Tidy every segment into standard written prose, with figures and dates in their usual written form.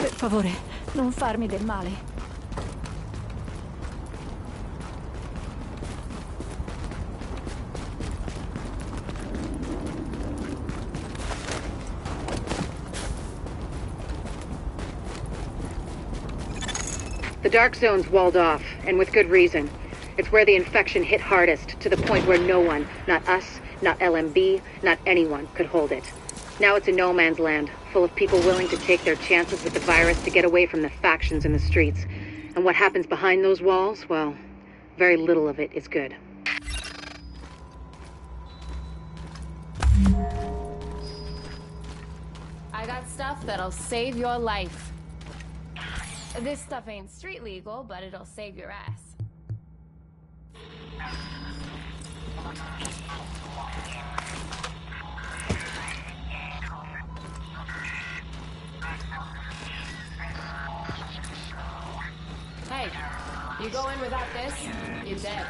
Per favore, non farmi del male. The Dark Zone's walled off, and with good reason. It's where the infection hit hardest, to the point where no one, not us, not LMB, not anyone, could hold it. Now it's a no man's land, full of people willing to take their chances with the virus to get away from the factions in the streets. And what happens behind those walls, well, very little of it is good. I got stuff that'll save your life. This stuff ain't street legal, but it'll save your ass. Hey, you go in without this, you're dead.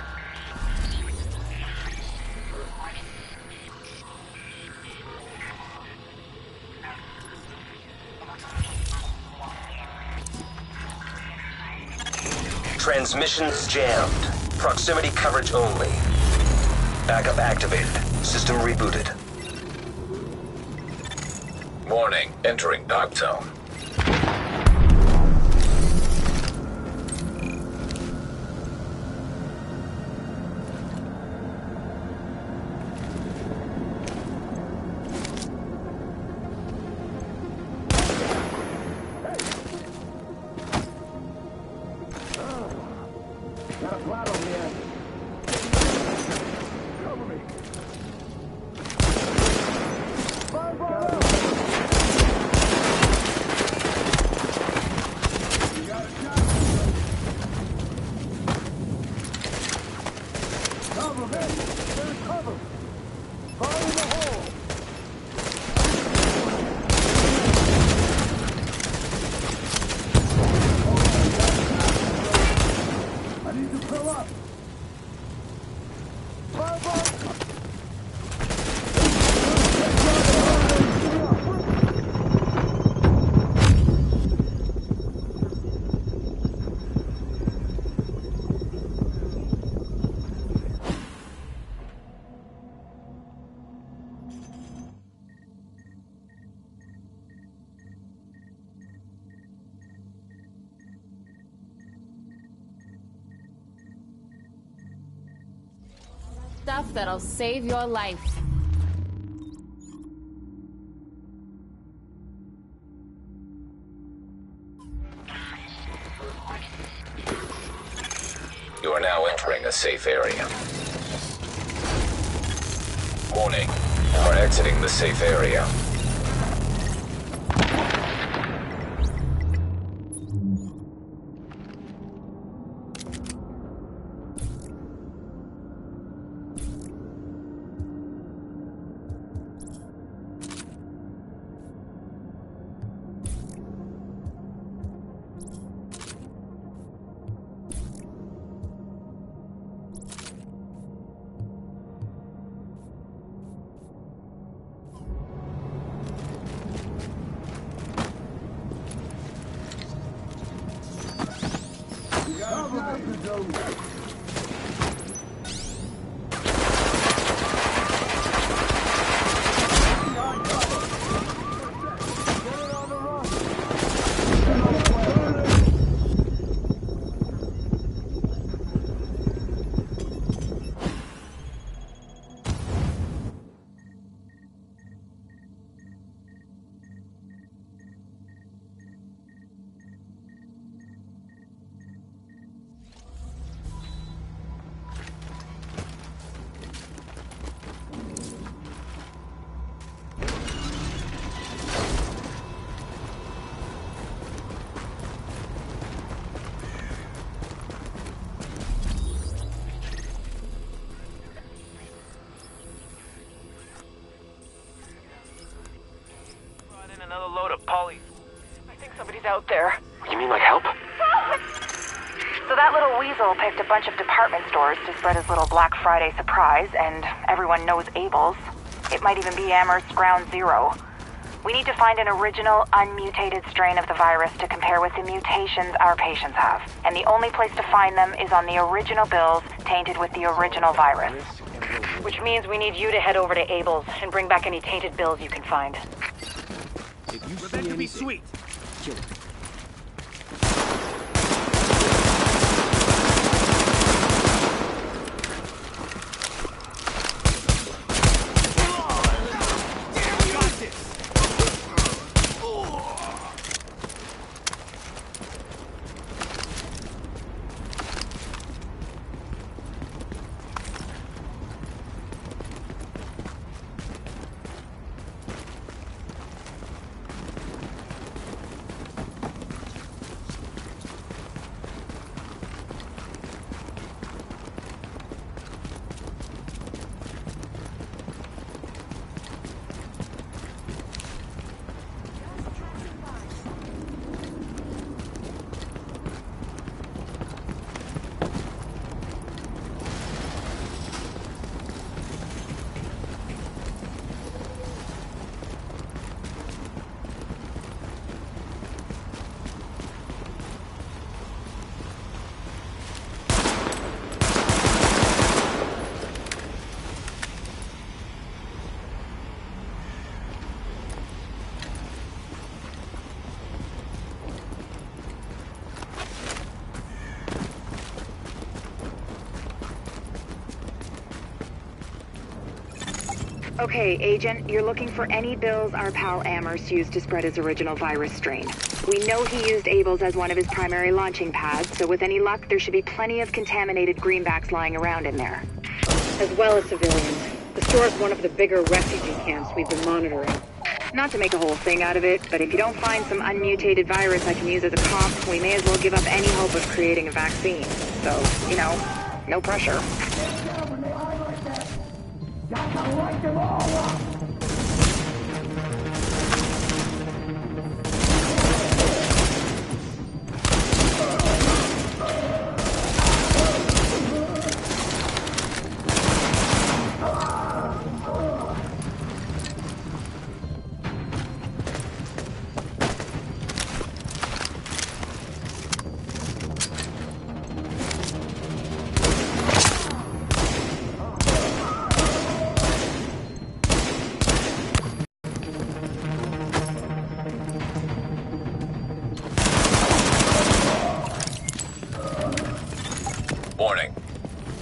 Transmissions jammed. Proximity coverage only. Backup activated. System rebooted. Warning, entering Dark Zone. Stuff that'll save your life. You are now entering a safe area. Warning, you are exiting the safe area. Another load of poly. I think somebody's out there. You mean like help? So that little weasel picked a bunch of department stores to spread his little Black Friday surprise, and everyone knows Abel's. It might even be Amherst Ground Zero. We need to find an original, unmutated strain of the virus to compare with the mutations our patients have. And the only place to find them is on the original bills tainted with the original virus. Which means we need you to head over to Abel's and bring back any tainted bills you can find. We're meant to be sweet. Kill it. Okay, Agent, you're looking for any bills our pal Amherst used to spread his original virus strain. We know he used Abel's as one of his primary launching pads, so with any luck, there should be plenty of contaminated greenbacks lying around in there. As well as civilians. The store's one of the bigger refugee camps we've been monitoring. Not to make a whole thing out of it, but if you don't find some unmutated virus I can use as a comp, we may as well give up any hope of creating a vaccine. So, you know, no pressure. Warning.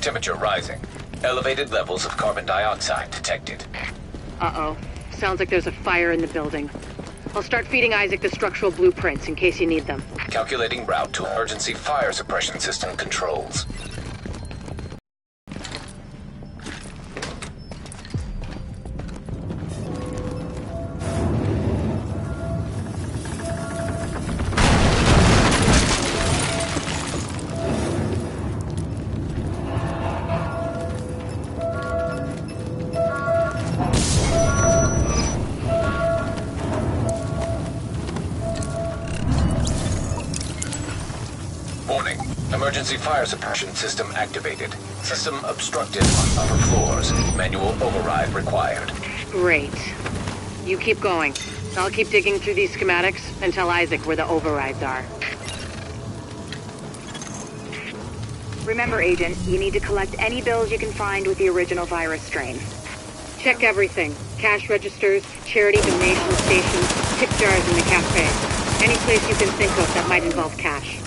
Temperature rising. Elevated levels of carbon dioxide detected. Uh-oh. Sounds like there's a fire in the building. I'll start feeding Isaac the structural blueprints in case you need them. Calculating route to emergency fire suppression system controls. Warning. Emergency fire suppression system activated. System obstructed on upper floors. Manual override required. Great. You keep going. I'll keep digging through these schematics and tell Isaac where the overrides are. Remember, Agent, you need to collect any bills you can find with the original virus strain. Check everything. Cash registers, charity donation stations, tip jars in the cafe. Any place you can think of that might involve cash.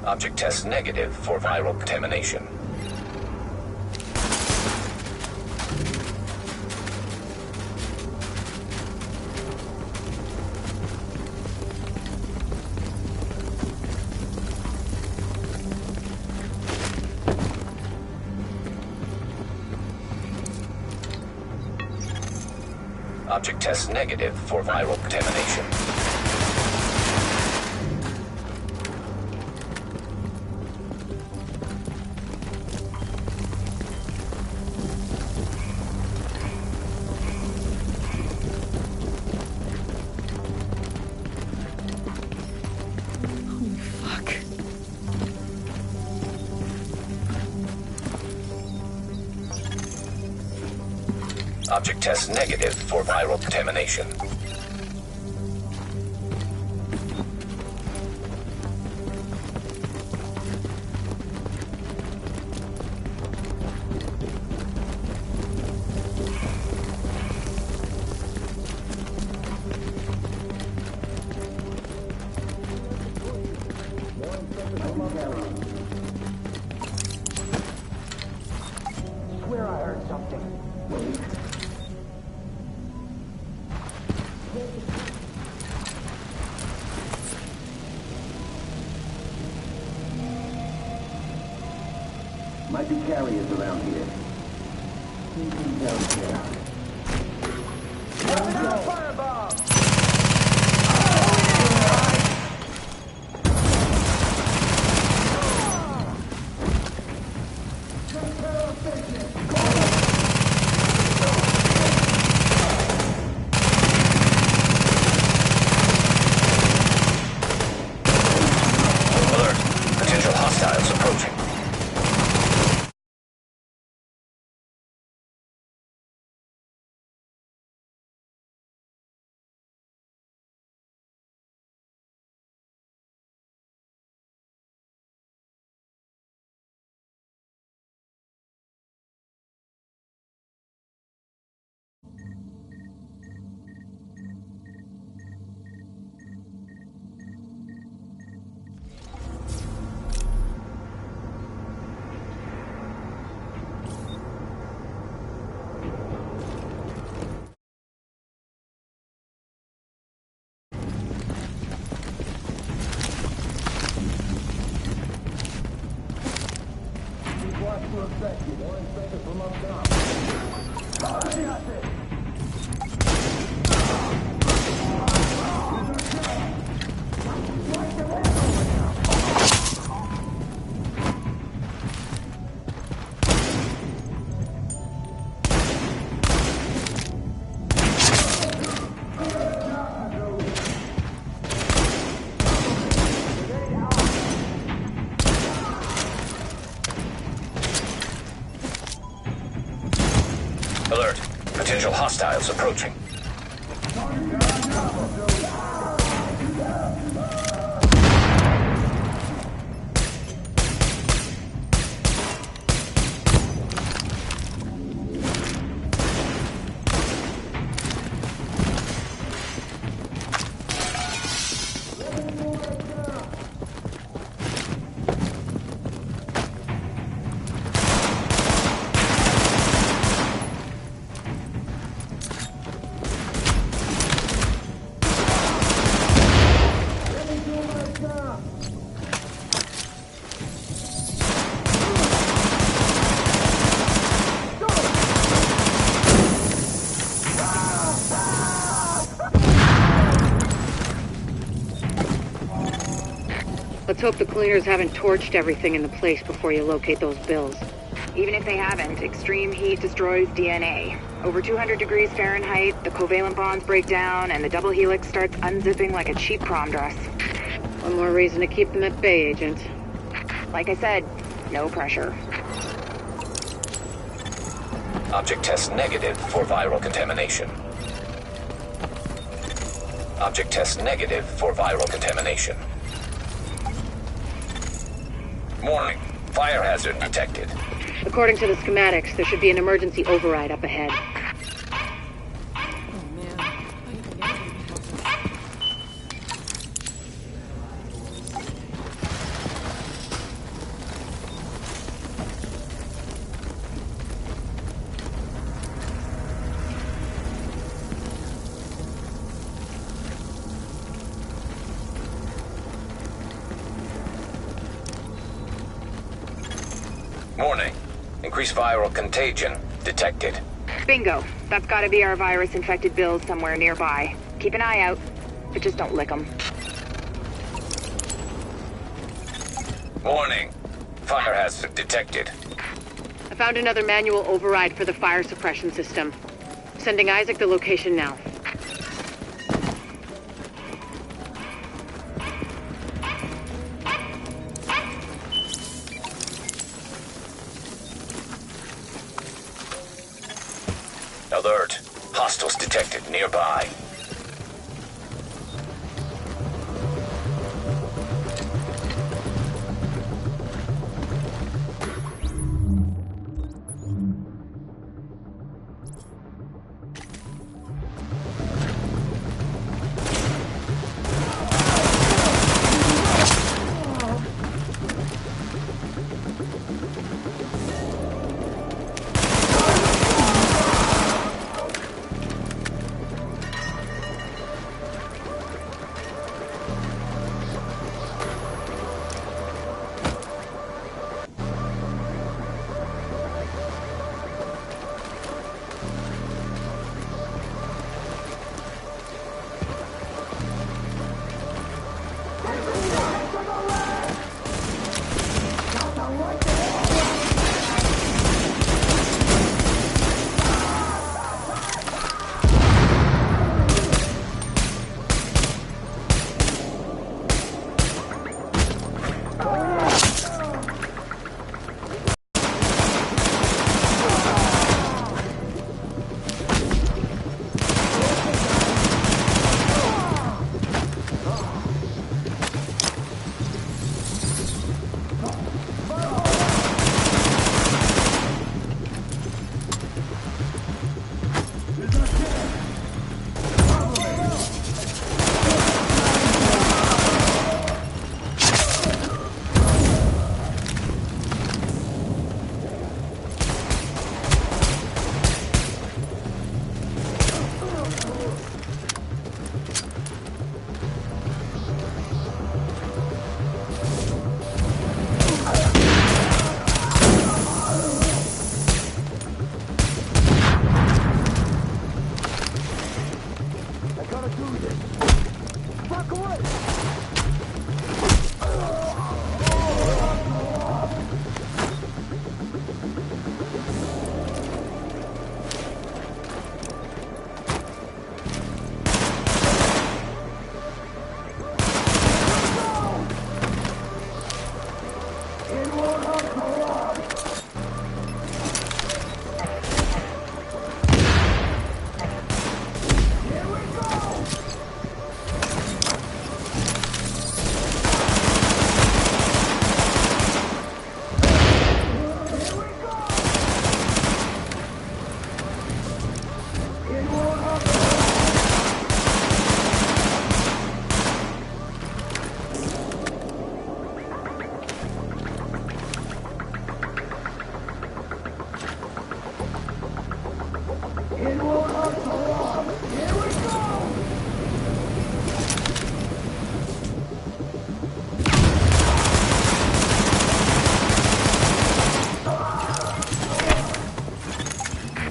Object test negative for viral contamination. Object test negative for viral contamination. Object test negative for viral contamination. Swear I heard something. Might be carriers around here. Down here. Fireball! Alert. Potential hostiles approaching. Alert. Potential hostiles approaching. Let's hope the cleaners haven't torched everything in the place before you locate those bills. Even if they haven't, extreme heat destroys DNA. Over 200 degrees Fahrenheit, the covalent bonds break down, and the double helix starts unzipping like a cheap prom dress. One more reason to keep them at bay, Agent. Like I said, no pressure. Object test negative for viral contamination. Object test negative for viral contamination. Warning. Fire hazard detected. According to the schematics, there should be an emergency override up ahead. Warning. Increased viral contagion detected. Bingo. That's gotta be our virus-infected bills somewhere nearby. Keep an eye out, but just don't lick them. Warning. Fire hazard detected. I found another manual override for the fire suppression system. Sending Isaac the location now. Alert. Hostiles detected nearby.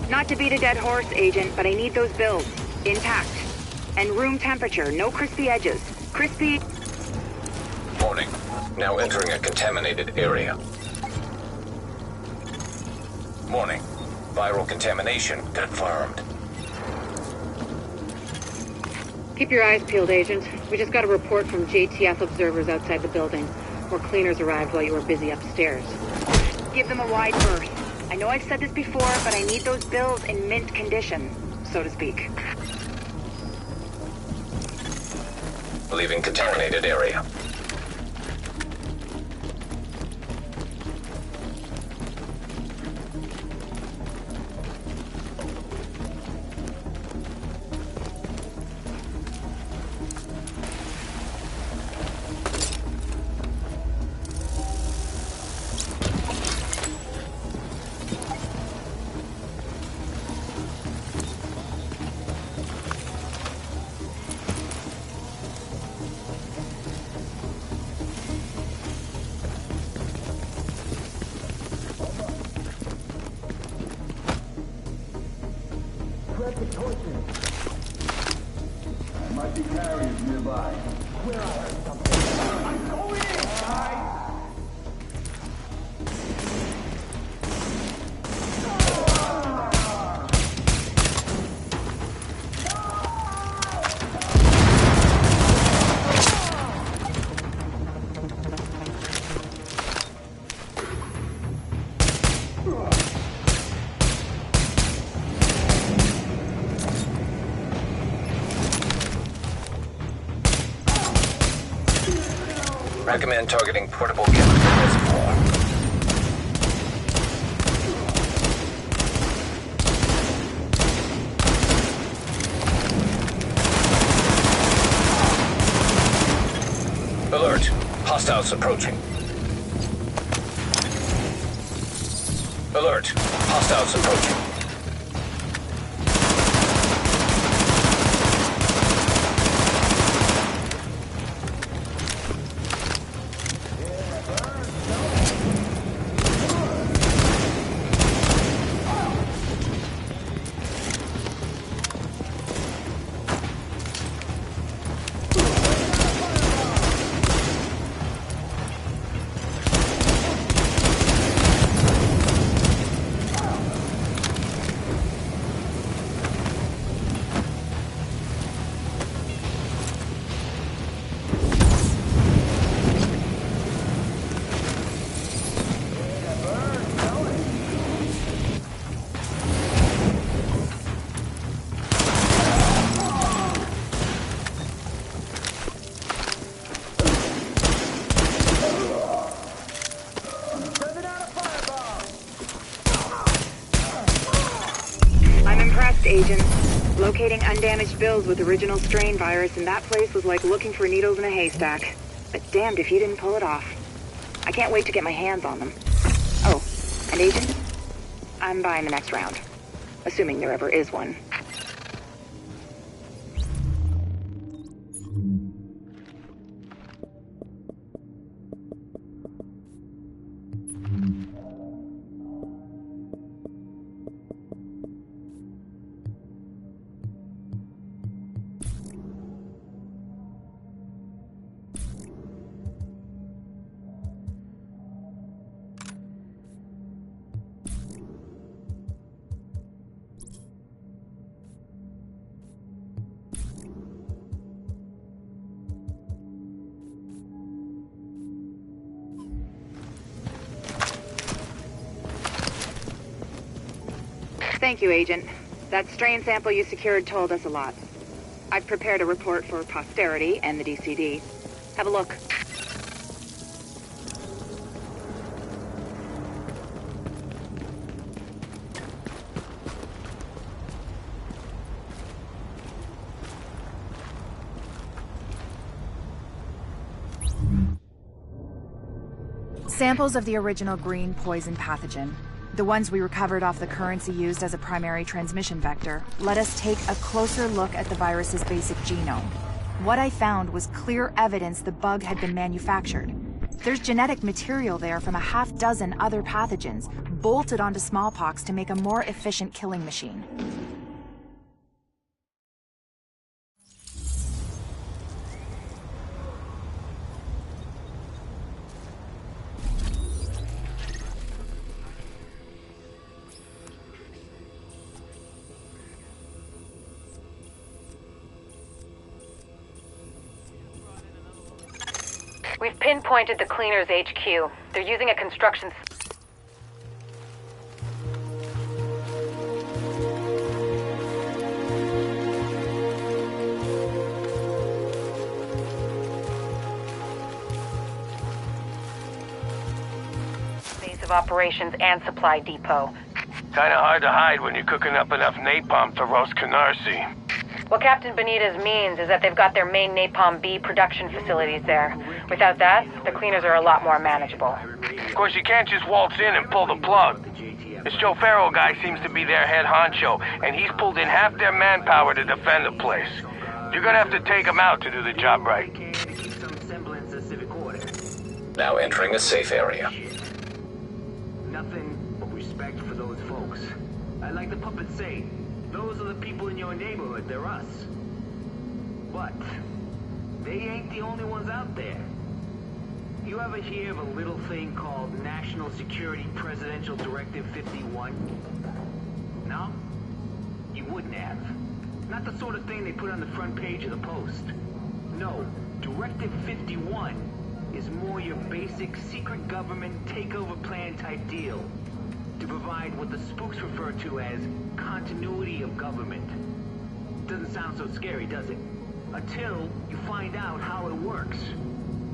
Not to beat a dead horse, Agent, but I need those bills. Intact. And room temperature, no crispy edges. Crispy... Warning. Now entering a contaminated area. Warning. Viral contamination confirmed. Keep your eyes peeled, Agent. We just got a report from JTF observers outside the building. More cleaners arrived while you were busy upstairs. Give them a wide berth. I know I've said this before, but I need those bills in mint condition, so to speak. Leaving contaminated area. Grab the torches. There might be carriers nearby. Where I heard something. I'm going in, guys! Recommend targeting portable chemical reservoir. Alert! Hostiles approaching. Alert! Hostiles approaching. Agent. Locating undamaged bills with original strain virus in that place was like looking for needles in a haystack. But damned if you didn't pull it off. I can't wait to get my hands on them. Oh, and Agent? I'm buying the next round. Assuming there ever is one. Thank you, Agent. That strain sample you secured told us a lot. I've prepared a report for posterity and the DCD. Have a look. Samples of the original green poison pathogen, the ones we recovered off the currency used as a primary transmission vector, let us take a closer look at the virus's basic genome. What I found was clear evidence the bug had been manufactured. There's genetic material there from a half-dozen other pathogens, bolted onto smallpox to make a more efficient killing machine. We've pinpointed the Cleaners HQ. They're using a construction... base of operations and supply depot. Kinda hard to hide when you're cooking up enough napalm to roast Canarsie. What Captain Benitez means is that they've got their main Napalm B production facilities there. Without that, the Cleaners are a lot more manageable. Of course, you can't just waltz in and pull the plug. This Joe Farrell guy seems to be their head honcho, and he's pulled in half their manpower to defend the place. You're gonna have to take him out to do the job right. Now entering a safe area. Nothing but respect for those folks. I like the puppet say, Those are the people in your neighborhood, they're us. But they ain't the only ones out there. You ever hear of a little thing called National Security Presidential Directive 51? No? You wouldn't have. Not the sort of thing they put on the front page of the Post. No, Directive 51 is more your basic secret government takeover plan type deal to provide what the spooks refer to as continuity of government. Doesn't sound so scary, does it? Until you find out how it works.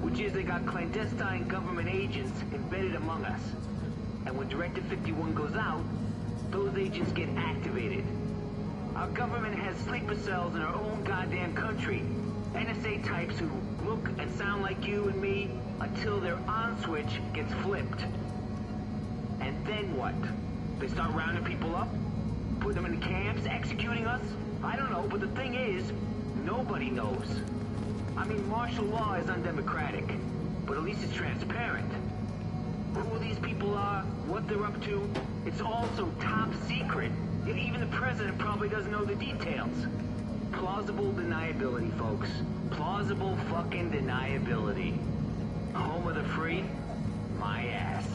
Which is they got clandestine government agents embedded among us. And when Directive 51 goes out, those agents get activated. Our government has sleeper cells in our own goddamn country. NSA types who look and sound like you and me until their on switch gets flipped. And then what? They start rounding people up? Put them in camps, executing us? I don't know, but the thing is, nobody knows. I mean, martial law is undemocratic, but at least it's transparent. Who these people are, what they're up to, it's also top secret. And even the president probably doesn't know the details. Plausible deniability, folks. Plausible fucking deniability. Home of the free? My ass.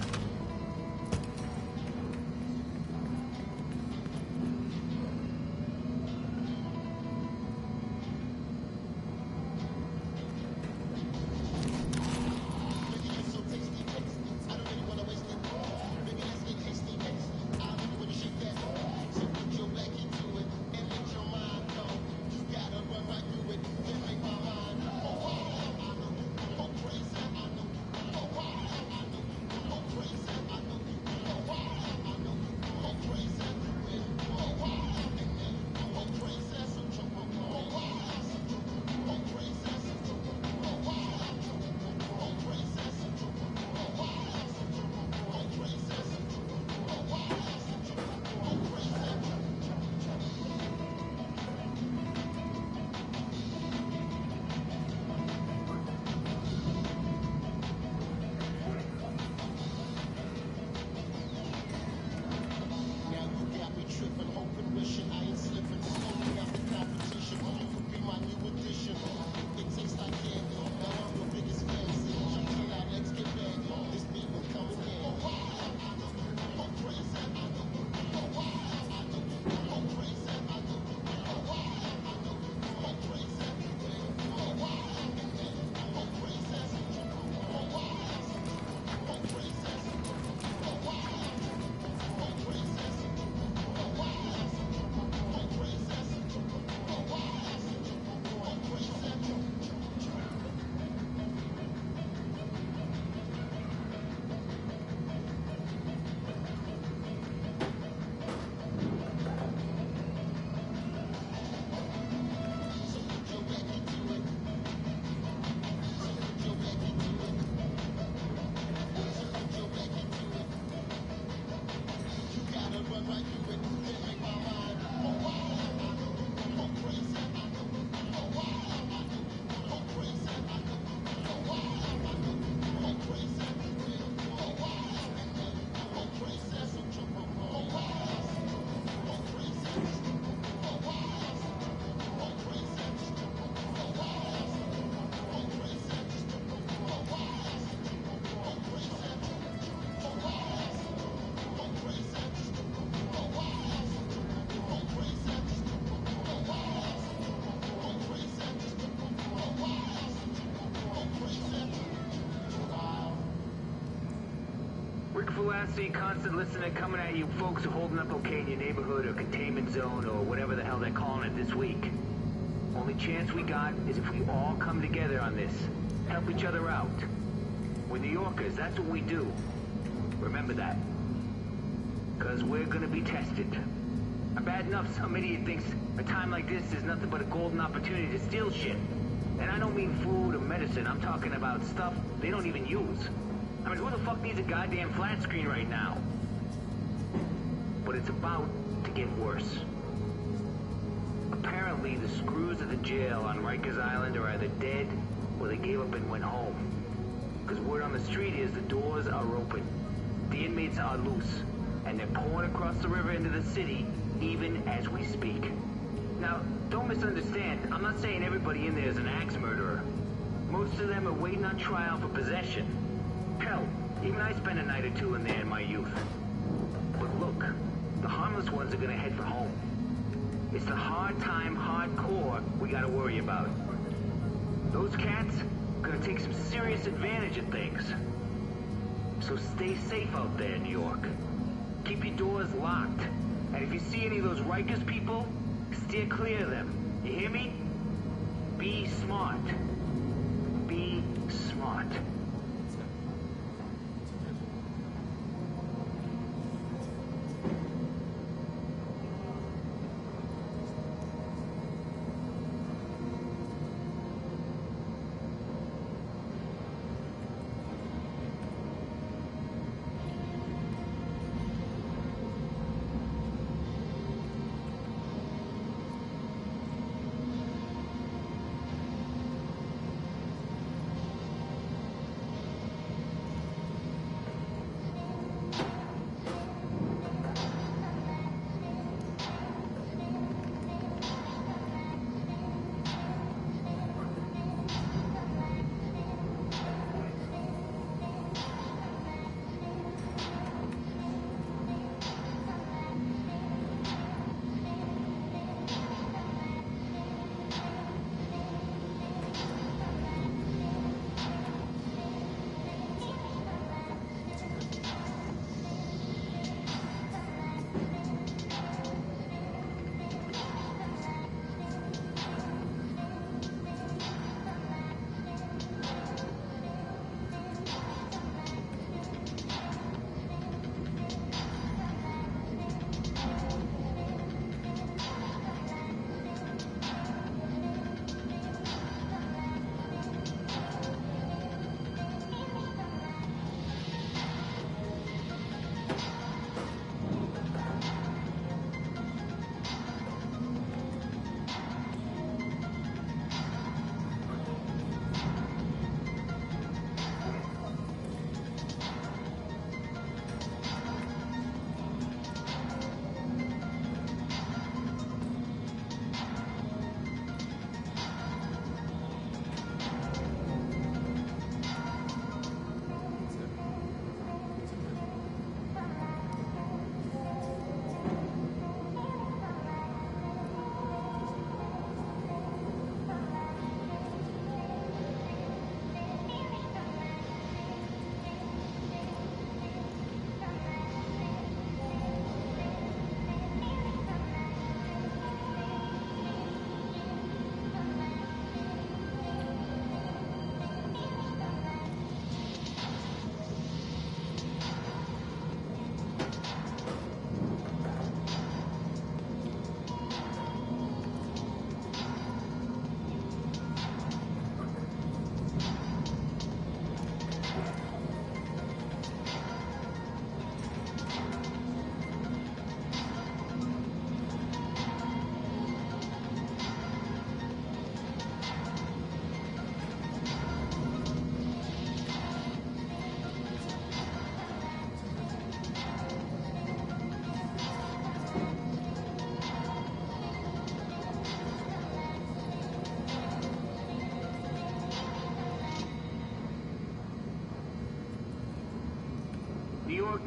Constant listener coming at you folks who are holding up okay in your neighborhood or containment zone or whatever the hell they're calling it this week. Only chance we got is if we all come together on this. Help each other out. We're New Yorkers, that's what we do. Remember that. Because we're gonna be tested. Bad enough some idiot thinks a time like this is nothing but a golden opportunity to steal shit. And I don't mean food or medicine, I'm talking about stuff they don't even use. I mean, who the fuck needs a goddamn flat screen right now? But it's about to get worse. Apparently, the screws at the jail on Rikers Island are either dead or they gave up and went home. Because word on the street is the doors are open. The inmates are loose. And they're pouring across the river into the city even as we speak. Now, don't misunderstand. I'm not saying everybody in there is an axe murderer. Most of them are waiting on trial for possession. Hell, even I spent a night or two in there in my youth. But look, the harmless ones are gonna head for home. It's the hard time, hardcore we gotta worry about. Those cats are gonna take some serious advantage of things. So stay safe out there, New York. Keep your doors locked. And if you see any of those Rikers people, steer clear of them. You hear me? Be smart. Be smart.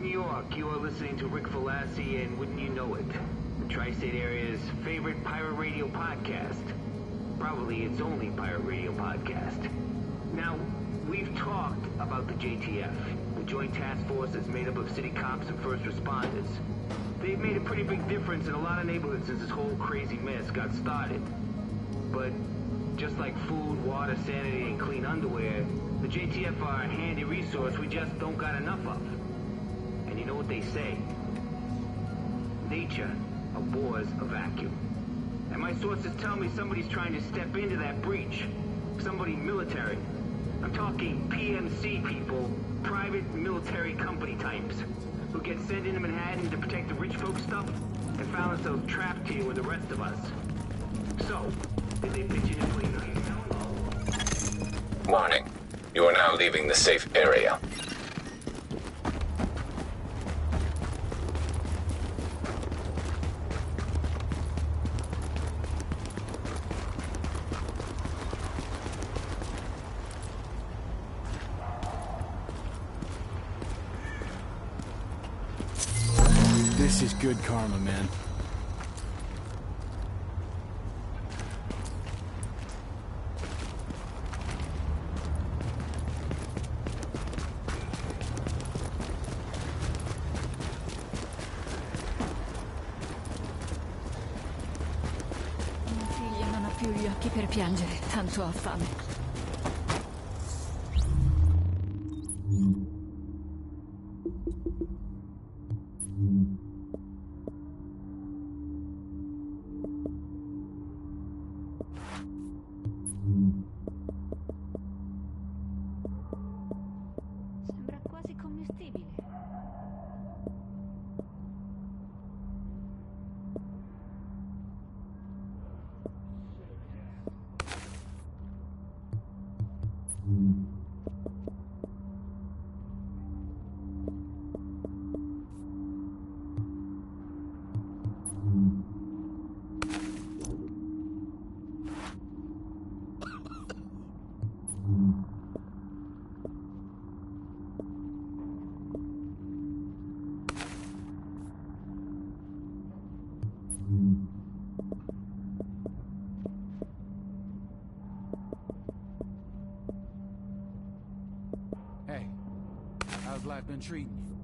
New York, you are listening to Rick Velassi, and wouldn't you know it, the Tri-State Area's favorite pirate radio podcast. Probably its only pirate radio podcast. Now, we've talked about the JTF, the Joint Task Force that's made up of city cops and first responders. They've made a pretty big difference in a lot of neighborhoods since this whole crazy mess got started. But just like food, water, sanity, and clean underwear, the JTF are a handy resource we just don't got enough of. And you know what they say? Nature abhors a vacuum. And my sources tell me somebody's trying to step into that breach. Somebody military. I'm talking PMC people, private military company types, who get sent into Manhattan to protect the rich folk stuff and found themselves trapped here with the rest of us. So, did they pitch in and play the... Warning. You are now leaving the safe area. This is good karma, man. Mia figlia non ha più gli occhi per piangere, tanto ha fame. Sembra quasi commestibile. Hey, how's life been treating you?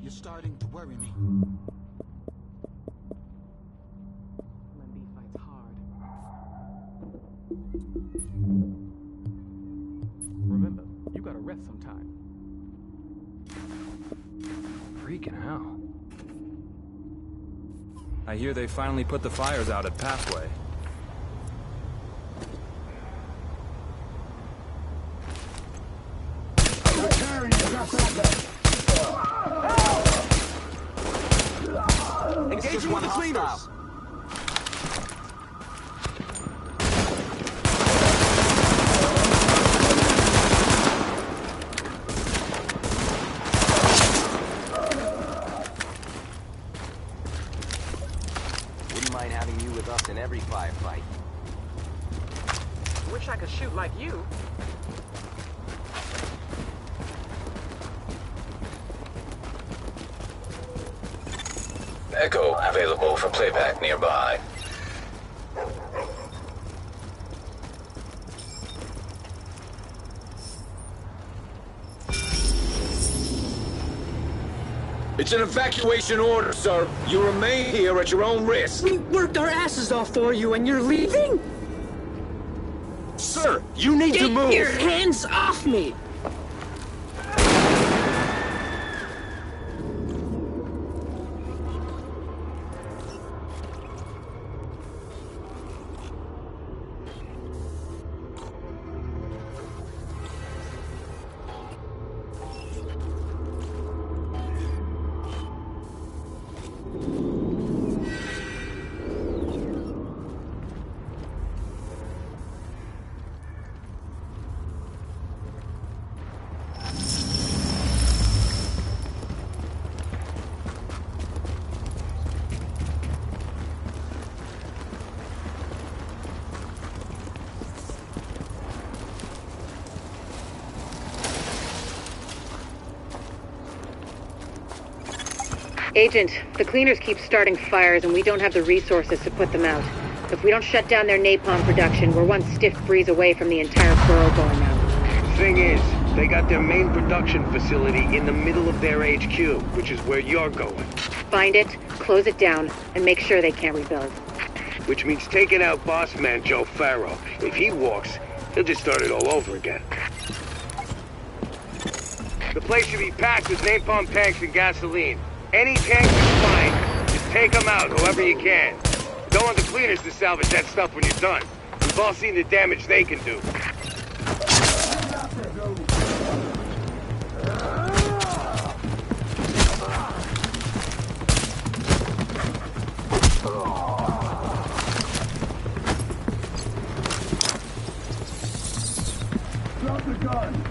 You're starting to worry me. LMB fights hard. Remember, you gotta rest sometime. Freaking hell. I hear they finally put the fires out at Pathway. Engaging with the cleaners! Wouldn't mind having you with us in every firefight. Wish I could shoot like you. Echo available for playback nearby. It's an evacuation order, sir. You remain here at your own risk. We worked our asses off for you and you're leaving? Sir, you need to move! Get your hands off me! Agent, the cleaners keep starting fires and we don't have the resources to put them out. If we don't shut down their napalm production, we're one stiff breeze away from the entire borough going out. Thing is, they got their main production facility in the middle of their HQ, which is where you're going. Find it, close it down, and make sure they can't rebuild. Which means taking out boss man Joe Farrow. If he walks, he'll just start it all over again. The place should be packed with napalm tanks and gasoline. Any tank is fine. Just take them out, whoever you can. Don't want the cleaners to salvage that stuff when you're done. We've all seen the damage they can do. Drop the gun!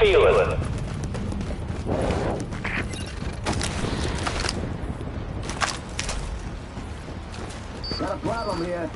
feeling? Got a problem here.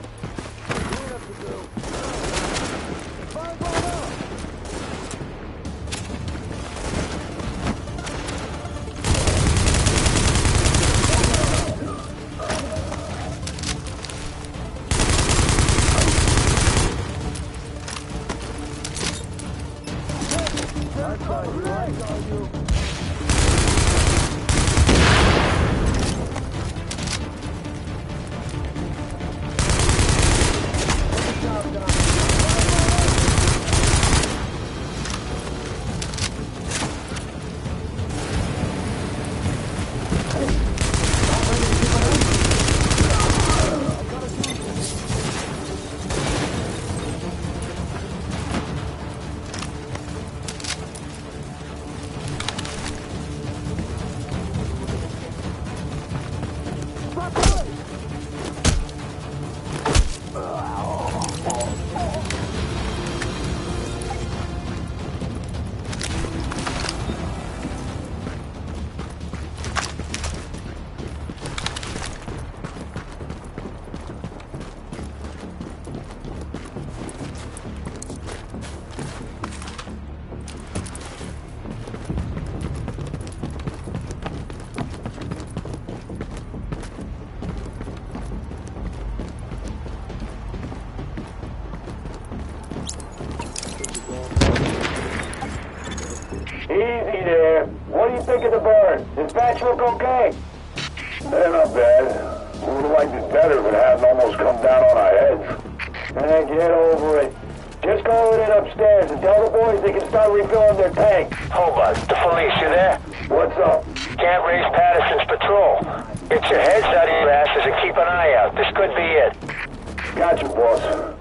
Easy there. What do you think of the burn? Does Batch look okay? They're not bad. We would have liked it better if it hadn't almost come down on our heads. Get over it. Just go in upstairs and tell the boys they can start refilling their tank. Hold on. The police, you there? What's up? Can't raise Patterson's patrol. Get your heads out of your asses and keep an eye out. This could be it. Gotcha, boss.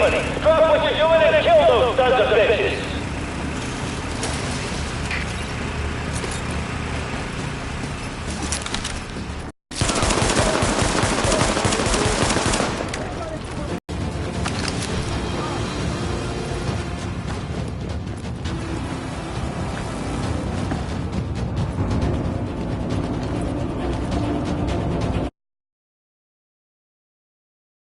company. Drop what you're